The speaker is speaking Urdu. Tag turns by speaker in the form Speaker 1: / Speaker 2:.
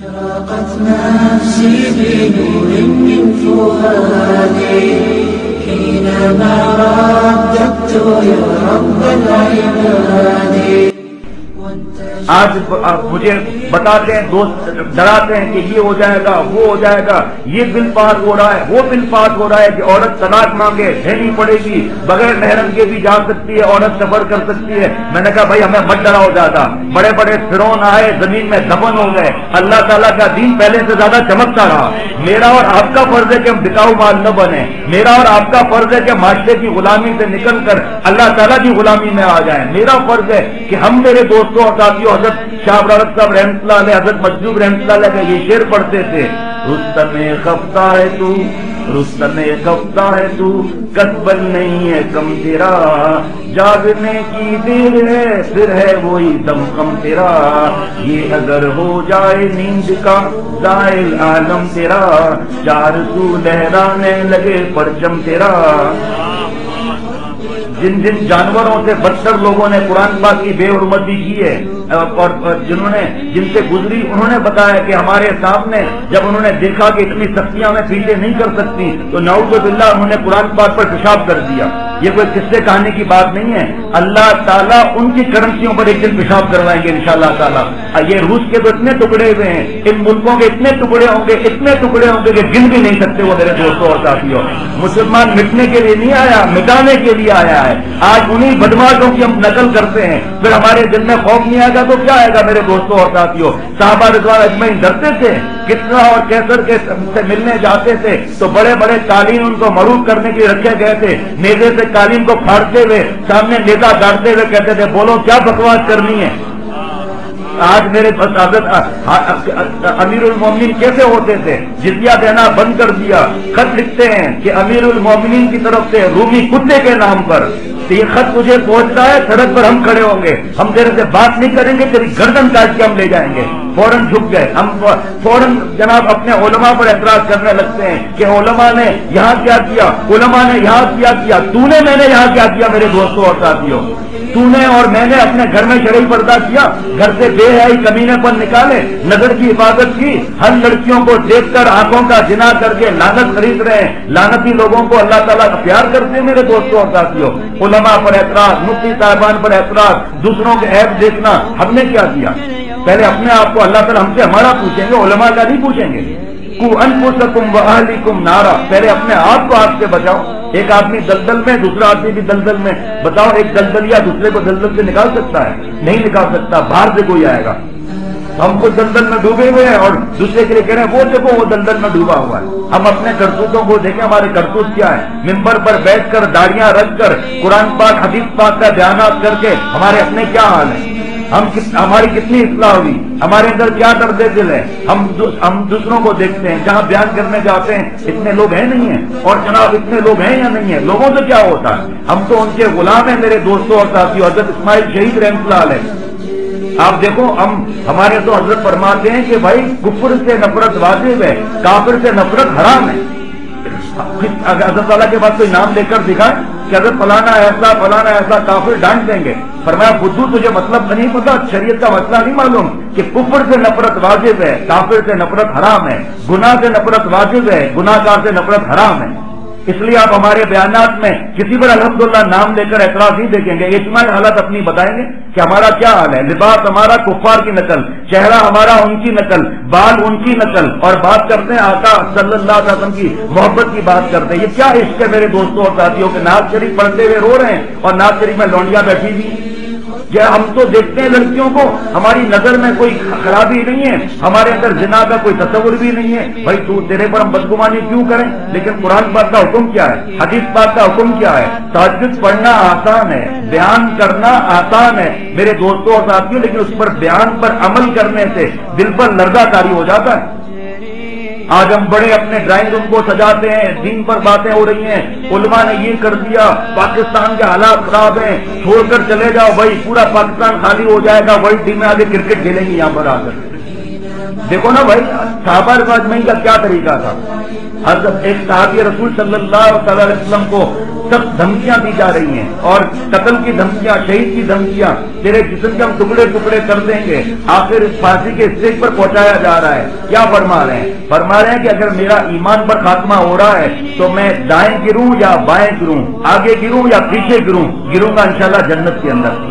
Speaker 1: أشرقت نفسي بنور من فؤادي حينما رددت يا رب العباد.
Speaker 2: آج مجھے بتاتے ہیں دوست، ڈراتے ہیں کہ یہ ہو جائے گا، وہ ہو جائے گا، یہ بل پاس ہو رہا ہے، وہ بل پاس ہو رہا ہے کہ عورت طلاق مانگے دینی پڑے گی، بغیر محرم کے بھی جا سکتی ہے، عورت سفر کر سکتی ہے. میں نے کہا بھائی ہمیں مت ڈراؤ زیادہ، بڑے بڑے فرعون آئے زمین میں دفن ہو گئے، اللہ تعالیٰ کا دین پہلے سے زیادہ چمکتا رہا. میرا اور آپ کا فرض ہے کہ ہم بکاؤ مال نہ بنے، میرا اور آپ کا فرض ہے کہ معاشرے کی غلامی سے نکل کر اللہ تعالیٰ کی غلامی میں آ جائیں. میرا فرض ہے کہ ہم میرے دوستوں اور ساتھیوں حضرت شاہ عبدالرحمن صاحب رحمۃ اللہ علیہ، حضرت مجذوب رحمۃ اللہ علیہ کا یہ شعر پڑھتے تھے، رستم خفتہ ہے تو، رستم خفتہ ہے تو، کسبن نہیں ہے کم تیرا، جاگنے کی دیر ہے پھر ہے وہی دم کم تیرا، یہ اگر ہو جائے نیند کا زائل عالم تیرا، چار سو لہرانے لگے پرچم تیرا. جن جن جانوروں سے بدتر لوگوں نے قرآن پاک کی بے حرمتی کی ہے اور جنہوں نے جن سے گزری، انہوں نے بتایا کہ ہمارے سامنے جب انہوں نے دیکھا کہ اتنی سختیاں میں پیچھے نہیں کر سکتی تو نعوذ باللہ انہوں نے قرآن پاک پر پیشاب کر دیا. یہ کوئی قصے کہانی کی بات نہیں ہے، اللہ تعالیٰ ان کی کرنسیوں پر ایک دن پیشاب کروائیں گے انشاءاللہ تعالیٰ. یہ روس کے تو اتنے ٹکڑے ہوئے ہیں، ان ملکوں کے اتنے ٹکڑے ہوں گے، اتنے ٹکڑے ہوں گے کہ گن بھی نہیں سکتے. وہ میرے دوستوں اور ساتھیوں، مسلمان مٹنے کے لیے نہیں آیا، مٹانے کے لیے آیا ہے. آج انہی بدماشوں کی ہم نقل کرتے ہیں، پھر ہمارے دل میں خوف نہیں آئے گا تو کیا آئے گا میرے دوستوں اور ساتھیوں. صحابہ رضوان اجمعین ڈرتے تھے، کتنا اور کیسر کے سے ملنے جاتے تھے تو بڑے بڑے قالین ان کو معروف کرنے کے لیے رکھے گئے تھے، نیزے سے قالین کو پھاڑتے ہوئے سامنے نیزہ گاڑتے ہوئے کہتے تھے بولو کیا بکواس کرنی ہے. آج میرے حضرت امیر المومنین کیسے ہوتے تھے، جزیہ دینا بند کر دیا. خط لکھتے ہیں کہ امیر المومنین کی طرف سے رومی کتے کے نام پر یہ خط تجھے پہنچتا ہے، سڑک پر ہم کھڑے ہوں گے، ہم تیرے سے بات نہیں کریں گے، تیری گردن کاٹ کے ہم لے جائیں گے. فوراً جھک گئے. ہم فوراً جناب اپنے علماء پر اعتراض کرنے لگتے ہیں کہ علماء نے یہاں کیا کیا، علماء نے یہاں کیا کیا. تو نے میں نے یہاں کیا کیا میرے دوستوں اور ساتھیوں؟ تو نے اور میں نے اپنے گھر میں شرعی پردہ کیا، گھر سے بے حیائی کمینے پر نکالے، نظر کی حفاظت کی، ہر لڑکیوں کو دیکھ کر آنکھوں کا جنا کر کے لعنت خرید رہے ہیں. لعنتی لوگوں کو اللہ تعالیٰ کا پیار کرتے ہیں میرے دوستوں اور ساتھیوں. علماء پر اعتراض، مفتی صاحبان پر اعتراض، دوسروں کے عیب دیکھنا. ہم نے کیا کیا؟ پہلے اپنے آپ کو اللہ تعالیٰ ہم سے ہمارا پوچھیں گے، علماء کا نہیں پوچھیں گے. قُوْ أَنفُسَكُمْ وَأَهْلِكُمْ نَارًا، پہلے اپنے آپ کو آگ سے بچاؤ. ایک آدمی دلدل میں، دوسرا آدمی بھی دلدل میں. بتاؤ ایک دلدلیا دوسرے کو دلدل سے نکال سکتا ہے؟ نہیں نکال سکتا. باہر سے کوئی آئے گا. ہم کو دلدل میں ڈوبے ہوئے ہیں اور دوسرے کے لیے کہہ رہے ہیں وہ دیکھو وہ دلدل میں ڈوبا ہوا ہے. ہم اپنے کرتوتوں کو دیکھیں، ہمارے کرتوت کیا ہے. ممبر پر بیٹھ کر داڑیاں رکھ کر قرآن پاک حدیث پاک کا بیانات کر کے ہمارے اپنے کیا حال ہے؟ ہماری کتنی اصلاح ہوئی؟ ہمارے اندر کیا درد دل ہے؟ ہم دوسروں کو دیکھتے ہیں، جہاں بیان کرنے جاتے ہیں اتنے لوگ ہیں نہیں ہیں، اور جناب اتنے لوگ ہیں یا نہیں ہیں؟ لوگوں سے کیا ہوتا ہے؟ ہم تو ان کے غلام ہیں میرے دوستوں اور ساتھیوں. حضرت اسماعیل شہید رحمۃ اللہ علیہ، آپ دیکھو ہمارے تو حضرت فرماتے ہیں کہ بھائی کفر سے نفرت واجب ہے، کافر سے نفرت حرام ہے. حضرت تعالیٰ کے پاس کوئی نام لے کر دکھائے کہ حضرت فلانا ایسا کافر ڈانٹ دیں گے. فرمایا بدھو تجھے مطلب نہیں پتا، شریعت کا مسئلہ نہیں معلوم کہ کفر سے نفرت واجب ہے، کافر سے نفرت حرام ہے، گناہ سے نفرت واجب ہے، گناہ گار سے نفرت حرام ہے. اس لیے آپ ہمارے بیانات میں کسی پر الحمدللہ نام لے کر اعتراض نہیں دیکھیں گے. اجتماعی حالت اپنی بتائیں گے کہ ہمارا کیا حال ہے. لباس ہمارا کفار کی نقل، چہرہ ہمارا ان کی نقل، بال ان کی نقل، اور بات کرتے ہیں آقا صلی اللہ علیہ وسلم کی محبت کی بات کرتے ہیں. یہ کیا عشق ہے میرے دوستوں اور ساتھیوں کے؟ نعت شریف پڑھتے ہوئے رو رہے ہیں اور نعت شریف میں لونڈیاں بیٹھی ہوئی. ہم تو دیکھتے ہیں لڑکیوں کو، ہماری نظر میں کوئی خرابی نہیں ہے، ہمارے اندر زنا کا کوئی تصور بھی نہیں ہے. بھائی تیرے پر ہم بدگمانی کیوں کریں؟ لیکن قرآن پاک کا حکم کیا ہے، حدیث پاک کا حکم کیا ہے؟ تہجد پڑھنا آسان ہے، بیان کرنا آسان ہے میرے دوستوں اور ساتھیوں، لیکن اس پر بیان پر عمل کرنے سے دل پر لرزہ طاری ہو جاتا ہے. آج ہم بڑے اپنے ڈرائنگ روم کو سجاتے ہیں، دین پر باتیں ہو رہی ہیں، علماء نے یہ کر دیا، پاکستان کے حالات خراب ہیں، چھوڑ کر چلے جاؤ بھائی، پورا پاکستان خالی ہو جائے گا، ورلڈ ٹیم میں آگے کرکٹ کھیلیں گی یہاں پر آ کر. دیکھو نا بھائی صحابہ رضوان اجمعین کا کیا طریقہ تھا. حضرت ایک صحابی رسول صلی اللہ علیہ وسلم کو سخت دھمکیاں دی جا رہی ہیں اور قتل کی دھمکیاں، شہید کی دھمکیاں، تیرے جسم کے ہم ٹکڑے ٹکڑے کر دیں گے، آخر اس پھانسی کے اسٹیج پر پہنچایا جا رہا ہے. کیا فرما رہے ہیں؟ فرما رہے ہیں کہ اگر میرا ایمان پر خاتمہ ہو رہا ہے تو میں دائیں گروں یا بائیں گروں، آگے گروں یا پیچھے گروں، گروں گا انشاءاللہ جنت کے اندر.